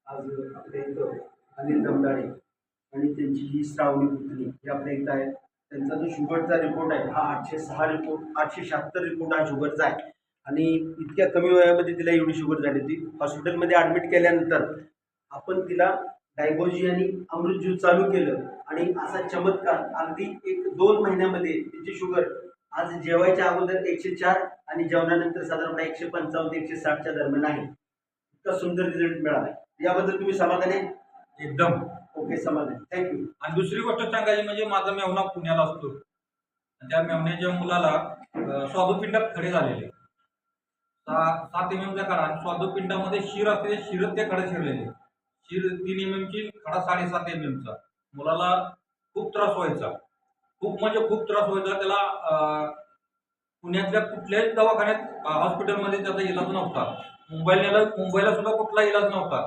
आज आपल्या इथं अनिल दमदाडे आणि त्यांची ही श्रावणी पुतणी ही आपल्या इथं आहे. त्यांचा जो शुगरचा रिपोर्ट आहे हा 806 रिपोर्ट 876 रिपोर्ट हा शुगरचा आहे. आणि इतक्या कमी वयामध्ये तिला एवढी शुगर झाली होती. हॉस्पिटलमध्ये ॲडमिट केल्यानंतर आपण तिला डायगोजी आणि अमृत ज्यूस चालू केलं आणि असा चमत्कार अगदी 1-2 महिन्यामध्ये तिची शुगर आज जेवायच्या अगोदर 104 आणि जेवणानंतर साधारणतः 155 ते 160च्या दरम्यान आहे. इतका सुंदर रिझल्ट मिळाला. याबद्दल तुम्ही समाधानी आहे? एकदम. ओके, समाधान. थँक्यू. आणि दुसरी गोष्ट सांगायची म्हणजे माझा मेवना पुण्याला असतो. त्या मेवण्याच्या मुलाला स्वादुपिंडात खडे झालेले. 7 एमएमचा खडा आणि स्वादुपिंडामध्ये शिर असते, शिरत ते खडे शिरलेले. शिर 3 एमएमची, खडा 7.5 एमएमचा. मुलाला खूप त्रास व्हायचा. खूप म्हणजे खूप त्रास व्हायचा. त्याला पुण्यातल्या कुठल्याच दवाखान्यात हॉस्पिटलमध्ये त्याचा इलाज नव्हता. मुंबईला सुद्धा कुठला इलाज नव्हता.